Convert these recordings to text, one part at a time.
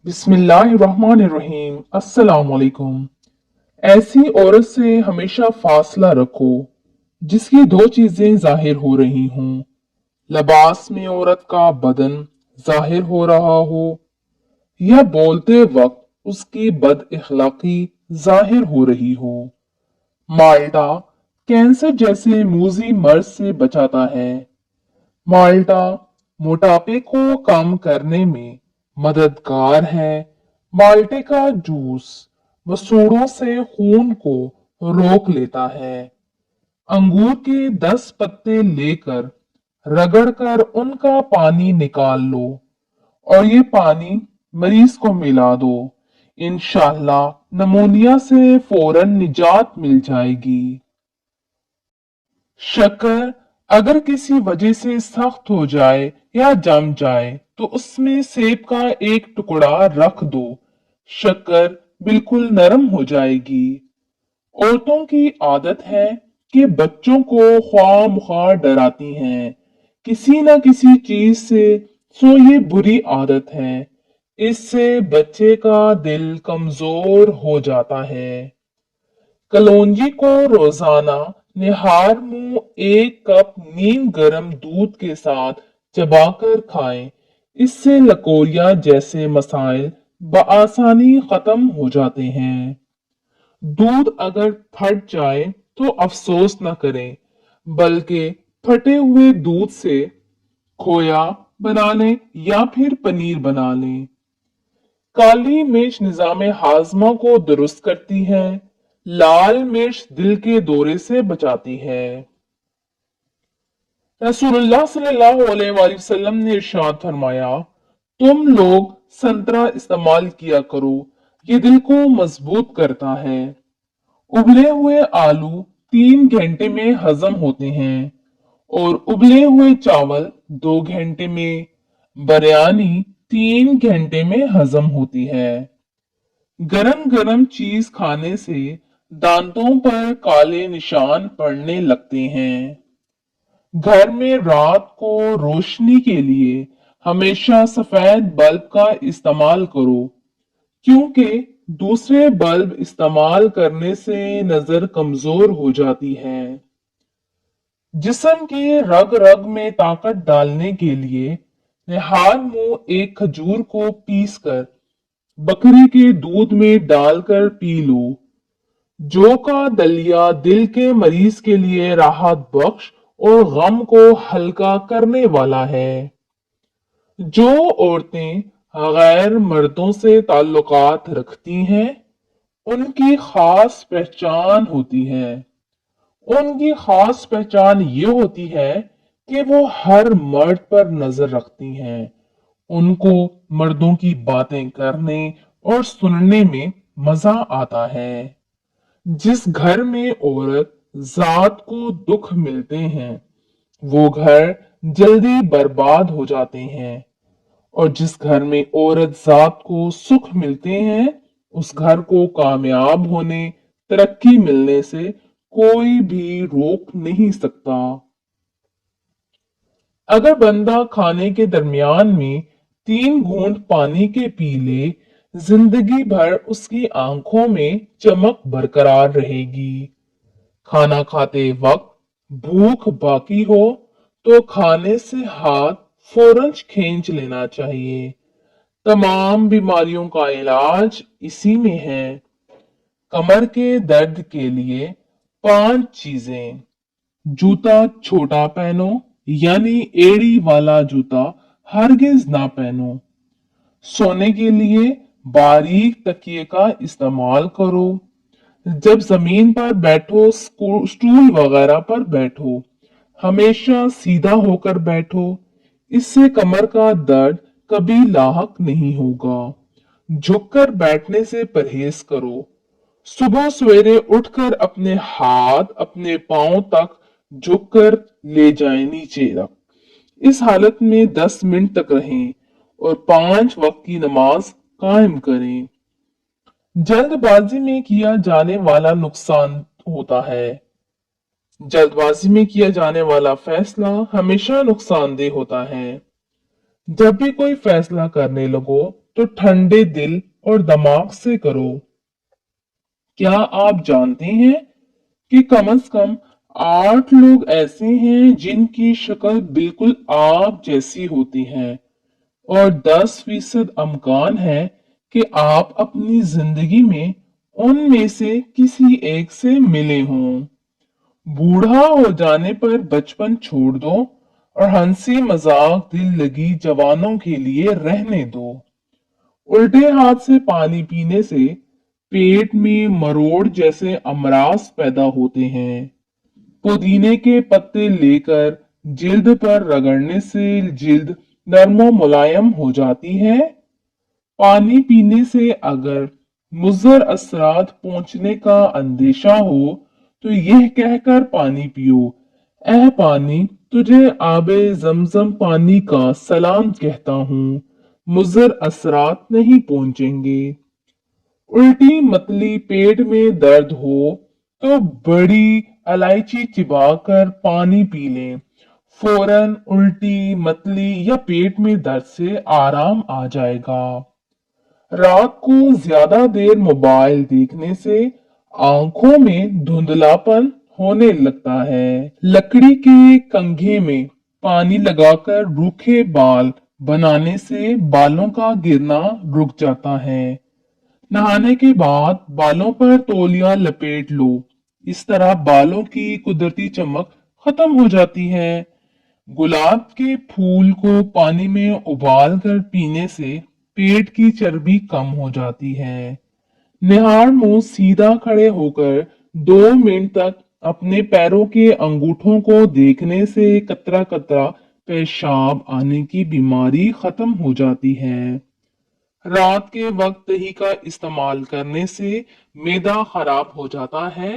बिस्मिल्लाहिर्रहमानिर्रहीम। अस्सलाम वालेकुम। ऐसी औरत से हमेशा फासला रखो जिसकी दो चीजें जाहिर हो रही हों। लिबास में औरत का बदन जाहिर हो रहा हो या बोलते वक्त उसकी बद इखलाकी जाहिर हो रही हो। माल्टा कैंसर जैसे मूजी मर्ज से बचाता है। माल्टा मोटापे को कम करने में मददगार है। माल्टे का जूस मसूड़ों से खून को रोक लेता है। अंगूर के 10 पत्ते लेकर रगड़कर उनका पानी निकाल लो और ये पानी मरीज को मिला दो। इंशाल्लाह नमूनिया से फौरन निजात मिल जाएगी। शक्कर अगर किसी वजह से सख्त हो जाए या जम जाए तो उसमें सेब का एक टुकड़ा रख दो। शक्कर बिल्कुल नरम हो जाएगी। औरतों की आदत है कि बच्चों को ख्वाह डराती हैं किसी न किसी चीज से। सो ये बुरी आदत है। इससे बच्चे का दिल कमजोर हो जाता है। कलौंजी को रोजाना निहार मुंह एक कप नीम गर्म दूध के साथ चबाकर खाएं। इससे लकोरिया जैसे मसाइल बआसानी खत्म हो जाते हैं। दूध अगर फट जाए तो अफसोस न करें, बल्कि फटे हुए दूध से खोया बना लें या फिर पनीर बना लें। काली मिर्च निजाम हाजमा को दुरुस्त करती है। लाल मिर्च दिल के दौरे से बचाती है। रसूलुल्लाह सल्लल्लाहु अलैहि वसल्लम ने इरशाद फरमाया, तुम लोग संतरा इस्तेमाल किया करो, ये दिल को मजबूत करता है। उबले हुए आलू 3 घंटे में हजम होते हैं और उबले हुए चावल 2 घंटे में। बिरयानी 3 घंटे में हजम होती है। गरम गरम चीज खाने से दांतों पर काले निशान पड़ने लगते हैं। घर में रात को रोशनी के लिए हमेशा सफेद बल्ब का इस्तेमाल करो, क्योंकि दूसरे बल्ब इस्तेमाल करने से नजर कमजोर हो जाती है। जिस्म के रग रग में ताकत डालने के लिए निहार मुंह एक खजूर को पीसकर बकरी के दूध में डालकर पी लो। जौ का दलिया दिल के मरीज के लिए राहत बख्श और गम को हल्का करने वाला है। जो औरतें गैर मर्दों से ताल्लुकात रखती हैं, उनकी खास पहचान होती है। उनकी खास पहचान ये होती है कि वो हर मर्द पर नजर रखती हैं। उनको मर्दों की बातें करने और सुनने में मजा आता है। जिस घर में औरत जात को दुख मिलते हैं, वो घर जल्दी बर्बाद हो जाते हैं। और जिस घर में औरत जात को सुख मिलते हैं, उस घर को कामयाब होने, तरक्की मिलने से कोई भी रोक नहीं सकता। अगर बंदा खाने के दरमियान में 3 घूंट पानी के पी ले, जिंदगी भर उसकी आंखों में चमक बरकरार रहेगी। खाना खाते वक्त भूख बाकी हो तो खाने से हाथ फौरन खींच लेना चाहिए। तमाम बीमारियों का इलाज इसी में है। कमर के दर्द के लिए 5 चीजें। जूता छोटा पहनो, यानी एड़ी वाला जूता हरगिज ना पहनो। सोने के लिए बारीक तकिए का इस्तेमाल करो। जब जमीन पर बैठो, स्टूल वगैरह पर बैठो, हमेशा सीधा होकर बैठो। इससे कमर का दर्द कभी लाहक नहीं होगा। झुककर बैठने से परहेज करो। सुबह सवेरे उठकर अपने हाथ अपने पांव तक झुककर ले जाएं नीचे तक। इस हालत में 10 मिनट तक रहें और 5 वक्त की नमाज कायम करें। जल्दबाजी में किया जाने वाला नुकसान होता है। जल्दबाजी में किया जाने वाला फैसला हमेशा नुकसानदेह होता है। जब भी कोई फैसला करने लगो तो ठंडे दिल और दिमाग से करो। क्या आप जानते हैं कि कम से कम 8 लोग ऐसे हैं जिनकी शक्ल बिल्कुल आप जैसी होती है, और 10% अमकान है कि आप अपनी जिंदगी में उनमें से किसी एक से मिले हों। बूढ़ा हो जाने पर बचपन छोड़ दो और हंसी मजाक दिल लगी जवानों के लिए रहने दो। उल्टे हाथ से पानी पीने से पेट में मरोड़ जैसे अमराज पैदा होते हैं। पुदीने के पत्ते लेकर जिल्द पर रगड़ने से जिल्द नरम मुलायम हो जाती है। पानी पीने से अगर मुज़र असरात पहुंचने का अंदेशा हो तो यह कहकर पानी पियो, ऐ पानी तुझे आबे जमजम पानी का सलाम कहता हूँ, मुज़र असरात नहीं पहुंचेंगे। उल्टी मतली पेट में दर्द हो तो बड़ी इलायची चिबाकर पानी पी लें, फौरन उल्टी मतली या पेट में दर्द से आराम आ जाएगा। रात को ज्यादा देर मोबाइल देखने से आंखों में धुंधलापन होने लगता है। लकड़ी के कंघे में पानी लगाकर रूखे बाल बनाने से बालों का गिरना रुक जाता है। नहाने के बाद बालों पर तौलिया लपेट लो, इस तरह बालों की कुदरती चमक खत्म हो जाती है। गुलाब के फूल को पानी में उबाल कर पीने से पेट की चर्बी कम हो जाती है। निहार मुंह सीधा खड़े होकर 2 मिनट तक अपने पैरों के अंगूठों को देखने से कतरा कतरा पेशाब आने की बीमारी खत्म हो जाती है। रात के वक्त दही का इस्तेमाल करने से मैदा खराब हो जाता है।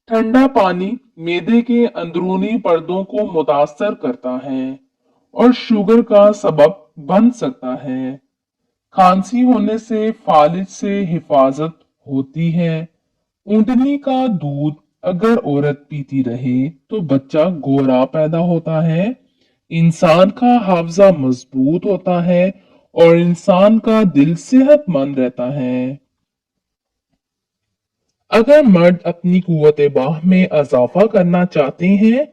ठंडा पानी मैदे के अंदरूनी पर्दों को मुतासर करता है और शुगर का सबब बन सकता है। खांसी होने से फालिज से हिफाजत होती है। ऊंटनी का दूध अगर औरत पीती रहे तो बच्चा गोरा पैदा होता है, इंसान का हाफजा मजबूत होता है और इंसान का दिल सेहतमंद रहता है। अगर मर्द अपनी कुव्वत बाह में इजाफा करना चाहते हैं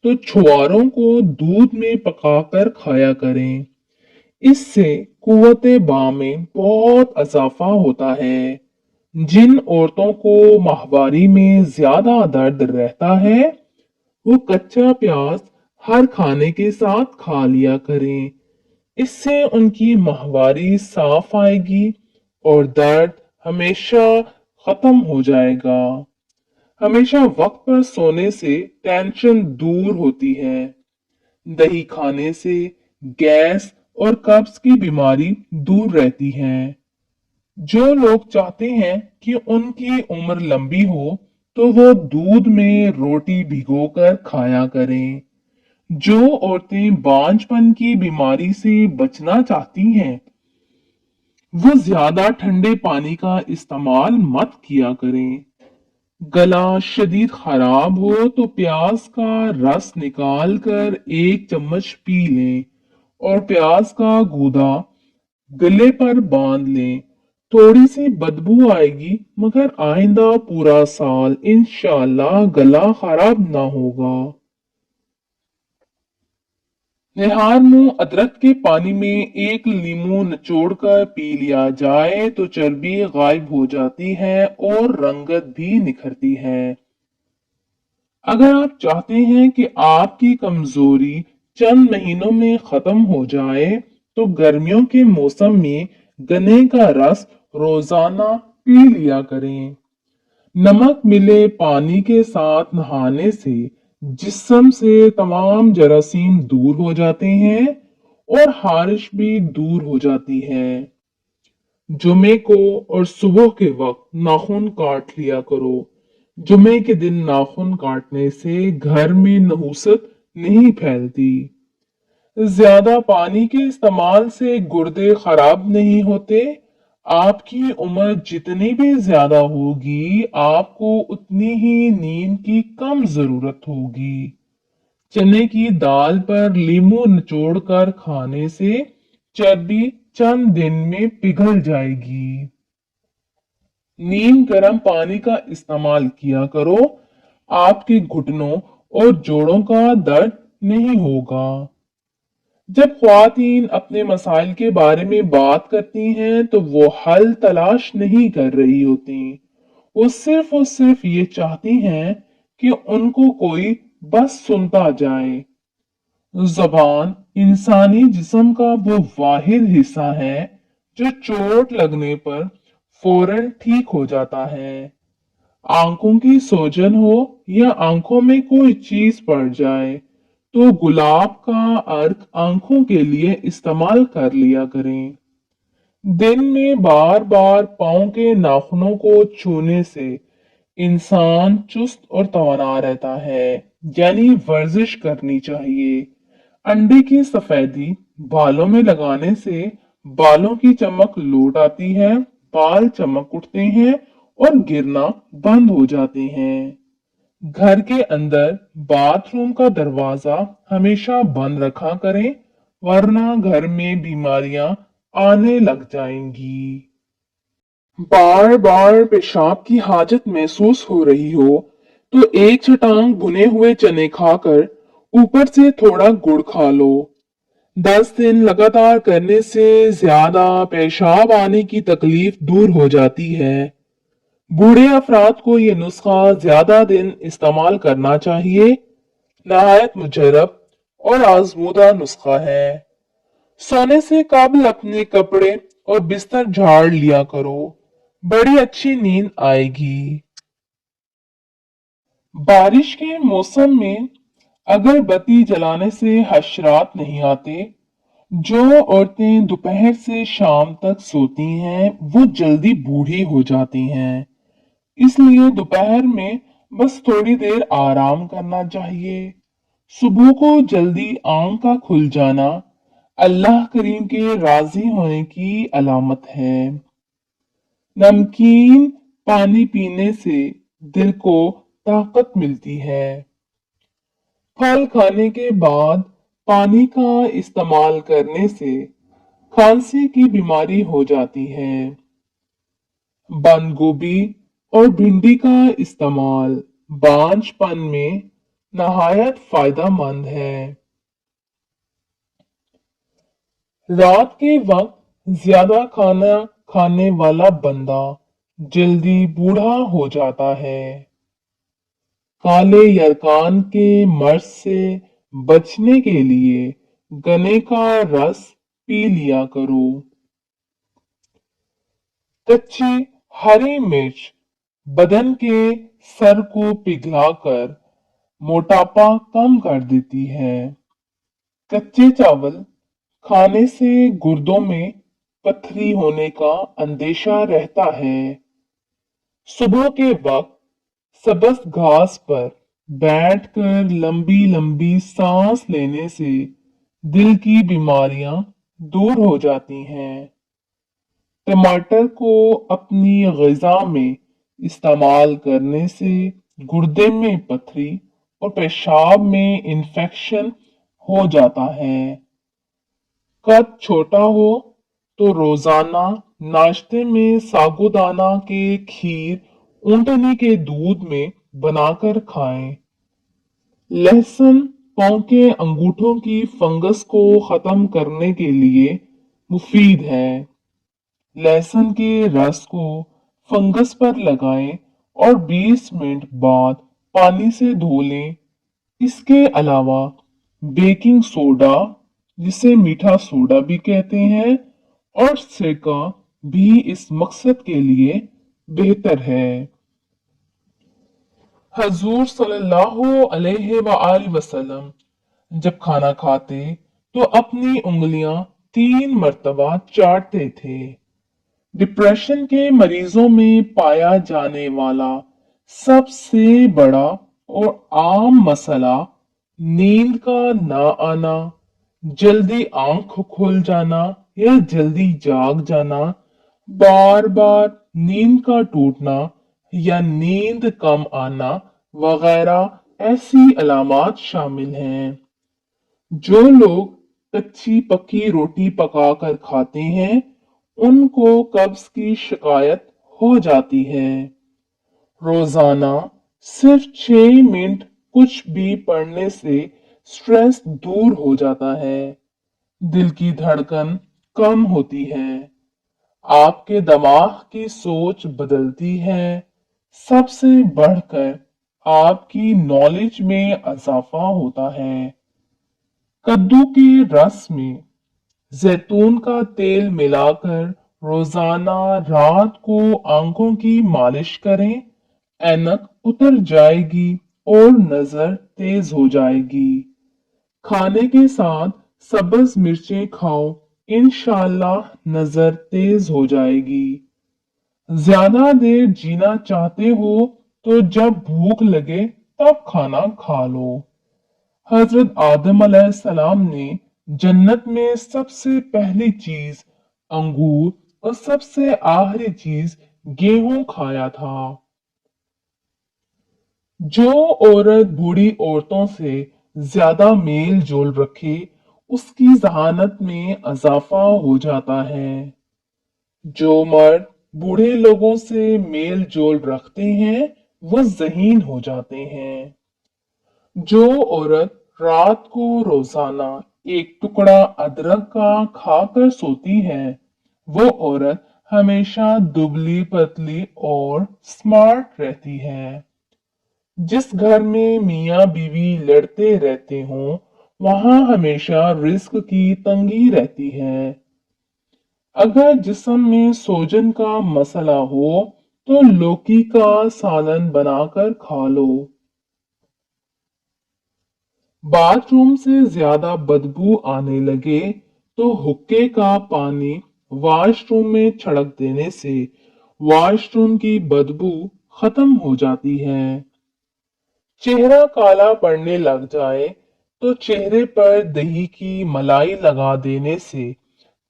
तो छुआरों को दूध में पकाकर खाया करें, इससे कुव्वत बाह में बहुत इजाफा होता है। जिन औरतों को माहवारी में ज्यादा दर्द रहता है वो कच्चा प्याज हर खाने के साथ खा लिया करें, इससे उनकी माहवारी साफ आएगी और दर्द हमेशा खत्म हो जाएगा। हमेशा वक्त पर सोने से टेंशन दूर होती है। दही खाने से गैस और कब्ज की बीमारी दूर रहती है। जो लोग चाहते हैं कि उनकी उम्र लंबी हो तो वो दूध में रोटी भिगोकर खाया करें। जो औरतें बांझपन की बीमारी से बचना चाहती हैं वो ज्यादा ठंडे पानी का इस्तेमाल मत किया करें। गला शदीद खराब हो तो प्याज का रस निकाल कर 1 चम्मच पी लें और प्याज का गूदा गले पर बांध लें। थोड़ी सी बदबू आएगी मगर आइंदा पूरा साल इंशाल्लाह गला खराब ना होगा। निहार मुंह अदरक के पानी में 1 लीमू निचोड़कर पी लिया जाए तो चर्बी गायब हो जाती है और रंगत भी निखरती है। अगर आप चाहते हैं कि आपकी कमजोरी चंद महीनों में खत्म हो जाए तो गर्मियों के मौसम में गन्ने का रस रोजाना पी लिया करें। नमक मिले पानी के साथ नहाने से जिस्म से तमाम जरासीम दूर हो जाते हैं और खारिश भी दूर हो जाती है। जुमे को और सुबह के वक्त नाखून काट लिया करो। जुमे के दिन नाखून काटने से घर में नहुसत नहीं फैलती। ज्यादा पानी के इस्तेमाल से गुर्दे खराब नहीं होते। आपकी उम्र जितनी भी ज्यादा होगी आपको उतनी ही नींद की कम जरूरत होगी। चने की दाल पर लीमू निचोड़ कर खाने से चर्बी चंद दिन में पिघल जाएगी। नीम गर्म पानी का इस्तेमाल किया करो, आपके घुटनों और जोड़ों का दर्द नहीं होगा। जब ख्वातीन अपने मसाइल के बारे में बात करती हैं तो वो हल तलाश नहीं कर रही होती, वो सिर्फ और सिर्फ ये चाहती हैं कि उनको कोई बस सुनता जाए। जबान इंसानी जिस्म का वो वाहिद हिस्सा है जो चोट लगने पर फौरन ठीक हो जाता है। आंखों की सोजन हो या आंखों में कोई चीज पड़ जाए तो गुलाब का अर्क आंखों के लिए इस्तेमाल कर लिया करें। दिन में बार बार पाँव के नाखूनों को छूने से इंसान चुस्त और तवाना रहता है, यानी वर्जिश करनी चाहिए। अंडे की सफेदी बालों में लगाने से बालों की चमक लौट आती है, बाल चमक उठते हैं और गिरना बंद हो जाते हैं। घर के अंदर बाथरूम का दरवाजा हमेशा बंद रखा करें, वरना घर में बीमारियां आने लग जाएंगी। बार बार पेशाब की हाजत महसूस हो रही हो तो एक छटांग भुने हुए चने खाकर ऊपर से थोड़ा गुड़ खा लो। 10 दिन लगातार करने से ज्यादा पेशाब आने की तकलीफ दूर हो जाती है। बूढ़े अफराद को ये नुस्खा ज्यादा दिन इस्तेमाल करना चाहिए। नहायत मुजरब और आजमूदा नुस्खा है। सोने से कबल अपने कपड़े और बिस्तर झाड़ लिया करो, बड़ी अच्छी नींद आएगी। बारिश के मौसम में अगर बत्ती जलाने से हशरात नहीं आते, जो औरतें दोपहर से शाम तक सोती हैं वो जल्दी बूढ़ी हो जाती हैं। इसलिए दोपहर में बस थोड़ी देर आराम करना चाहिए। सुबह को जल्दी आंख का खुल जाना अल्लाह करीम के राजी होने की अलामत है। नमकीन पानी पीने से दिल को ताकत मिलती है। फल खाने के बाद पानी का इस्तेमाल करने से खांसी की बीमारी हो जाती है। बंद गोभी और भिंडी का इस्तेमाल बांझपन में नहायत फायदेमंद है। रात के वक्त ज्यादा खाना खाने वाला बंदा जल्दी बूढ़ा हो जाता है। काले यरकान के मर्ज से बचने के लिए गन्ने का रस पी लिया करो। कच्ची हरी मिर्च बदन के सर को पिघलाकर मोटापा कम कर देती है। कच्चे चावल खाने से गुर्दों में पथरी होने का अंदेशा रहता है। सुबह के वक्त सब्ज घास पर बैठकर लंबी लंबी सांस लेने से दिल की बीमारियां दूर हो जाती हैं। टमाटर को अपनी ग़िज़ा में इस्तेमाल करने से गुर्दे में पथरी और पेशाब में इन्फेक्शन हो जाता है। कद छोटा हो तो रोजाना नाश्ते में साबूदाना के खीर ऊंटनी के दूध में बनाकर खाएं। लहसुन पांव के अंगूठों की फंगस को खत्म करने के लिए मुफीद है। लहसुन के रस को फंगस पर लगाएं और 20 मिनट बाद पानी से धो लें। इसके अलावा बेकिंग सोडा, जिसे मीठा सोडा भी कहते हैं, और सिरका भी इस मकसद के लिए बेहतर है। हजूर सल्लल्लाहु अलैहि वसल्लम जब खाना खाते तो अपनी उंगलियां 3 मरतबा चाटते थे। डिप्रेशन के मरीजों में पाया जाने वाला सबसे बड़ा और आम मसला नींद का ना आना, जल्दी आंख खुल जाना या जल्दी जाग जाना, बार बार नींद का टूटना या नींद कम आना वगैरह ऐसी अलामात शामिल हैं। जो लोग कच्ची पक्की रोटी पकाकर खाते हैं, उनको कब्ज की शिकायत हो जाती है। रोजाना सिर्फ 6 मिनट कुछ भी पढ़ने से स्ट्रेस दूर हो जाता है, दिल की धड़कन कम होती है, आपके दिमाग की सोच बदलती है, सबसे बढ़कर आपकी नॉलेज में इजाफा होता है। कद्दू के रस में जैतून का तेल मिलाकर रोजाना रात को आंखों की मालिश करें, ऐनक उतर जाएगी और नजर तेज हो जाएगी। खाने के साथ सब्ज मिर्चें खाओ, इंशाल्लाह नजर तेज हो जाएगी। ज्यादा देर जीना चाहते हो तो जब भूख लगे तब खाना खा लो। हजरत आदम अलैहिस्सलाम ने जन्नत में सबसे पहली चीज अंगूर और सबसे आखिरी चीज गेहूं खाया था। जो औरत बूढ़ी औरतों से ज्यादा मेल जोल रखे, उसकी जहानत में इजाफा हो जाता है। जो मर्द बूढ़े लोगों से मेल जोल रखते हैं, वो ज़हीन हो जाते हैं। जो औरत रात को रोजाना एक टुकड़ा अदरक का खाकर सोती है, वो औरत हमेशा दुबली पतली और स्मार्ट रहती है। जिस घर में मियाँ बीवी लड़ते रहते हों, वहां हमेशा रिस्क की तंगी रहती है। अगर जिस्म में सोजन का मसला हो तो लौकी का सालन बनाकर खा लो। बाथरूम से ज्यादा बदबू आने लगे तो हुक्के का पानी वॉशरूम में छिड़क देने से वॉशरूम की बदबू खत्म हो जाती है। चेहरा काला पड़ने लग जाए तो चेहरे पर दही की मलाई लगा देने से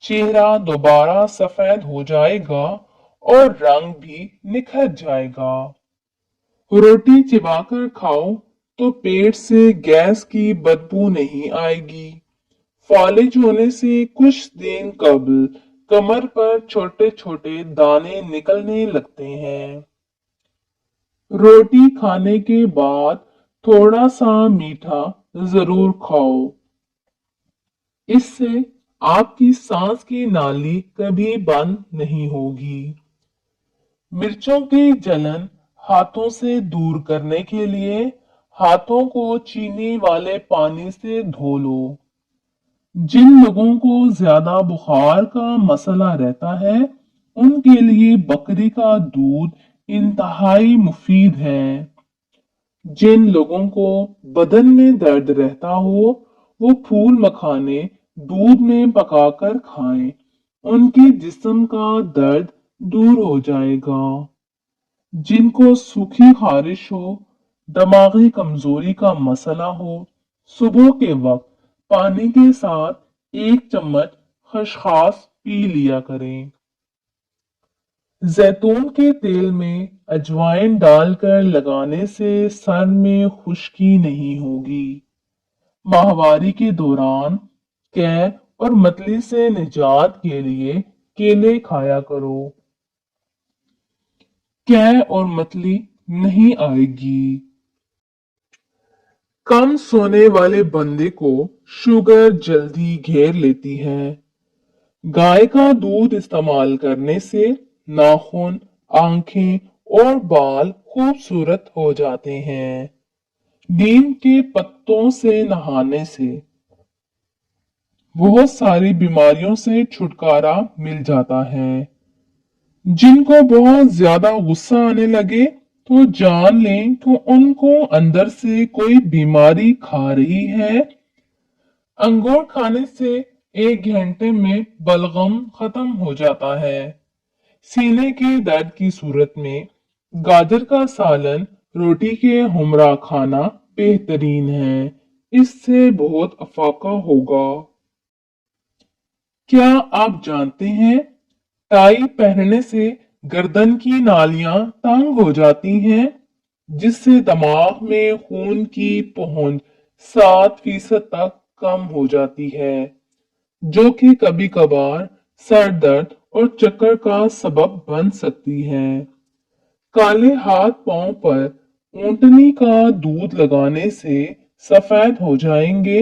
चेहरा दोबारा सफेद हो जाएगा और रंग भी निखर जाएगा। रोटी चिबाकर खाओ तो पेट से गैस की बदबू नहीं आएगी। फालिज होने से कुछ दिन कबल कमर पर छोटे छोटे दाने निकलने लगते हैं। रोटी खाने के बाद थोड़ा सा मीठा जरूर खाओ, इससे आपकी सांस की नाली कभी बंद नहीं होगी। मिर्चों की जलन हाथों से दूर करने के लिए हाथों को चीनी वाले पानी से धो लो। जिन लोगों को ज्यादा बुखार का मसला रहता है, उनके लिए बकरी का दूध इंतहाई मुफीद है। जिन लोगों को बदन में दर्द रहता हो, वो फूल मखाने दूध में पकाकर खाएं, उनके जिस्म का दर्द दूर हो जाएगा। जिनको सूखी खारिश हो, दिमागी कमजोरी का मसला हो, सुबह के वक्त पानी के साथ 1 चम्मच खसखस पी लिया करें। जैतून के तेल में अजवाइन डालकर लगाने से सर में खुश्की नहीं होगी। माहवारी के दौरान कै और मतली से निजात के लिए केले खाया करो। कै और मतली नहीं आएगी। कम सोने वाले बंदे को शुगर जल्दी घेर लेती है। गाय का दूध इस्तेमाल करने से नाखून, आंखें और बाल खूबसूरत हो जाते हैं। नीम के पत्तों से नहाने से बहुत सारी बीमारियों से छुटकारा मिल जाता है। जिनको बहुत ज्यादा गुस्सा आने लगे तो जान लें कि उनको अंदर से कोई बीमारी खा रही है। अंगूर खाने से 1 घंटे में बलगम खत्म हो जाता है। सीने के दर्द की सूरत में गाजर का सालन रोटी के हमरा खाना बेहतरीन है, इससे बहुत अफाका होगा। क्या आप जानते हैं टाई पहनने से गर्दन की नालियां तंग हो जाती हैं, जिससे दिमाग में खून की पहुंच 7% तक कम हो जाती है। जो कि कभी कभार सर दर्द और चक्कर का सबब बन सकती है। काले हाथ पांव पर ऊंटनी का दूध लगाने से सफेद हो जाएंगे।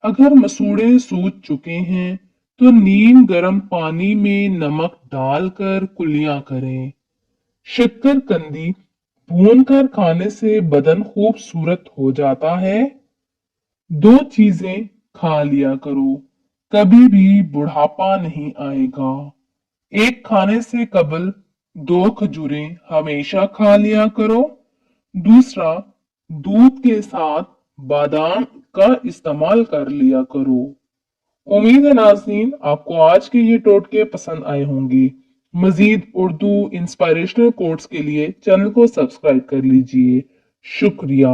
अगर मसूड़े सूज चुके हैं तो नीम गर्म पानी में नमक डालकर कुलियां करें। शक्करकंदी भूनकर खाने से बदन खूबसूरत हो जाता है। दो चीजें खा लिया करो, कभी भी बुढ़ापा नहीं आएगा। एक खाने से कबल दो खजूरें हमेशा खा लिया करो। दूसरा, दूध के साथ बादाम का इस्तेमाल कर लिया करो। उम्मीद है नाज़रीन आपको आज के ये टोटके पसंद आए होंगे। मजीद उर्दू इंस्पायरेशनल कोट्स के लिए चैनल को सब्सक्राइब कर लीजिए। शुक्रिया।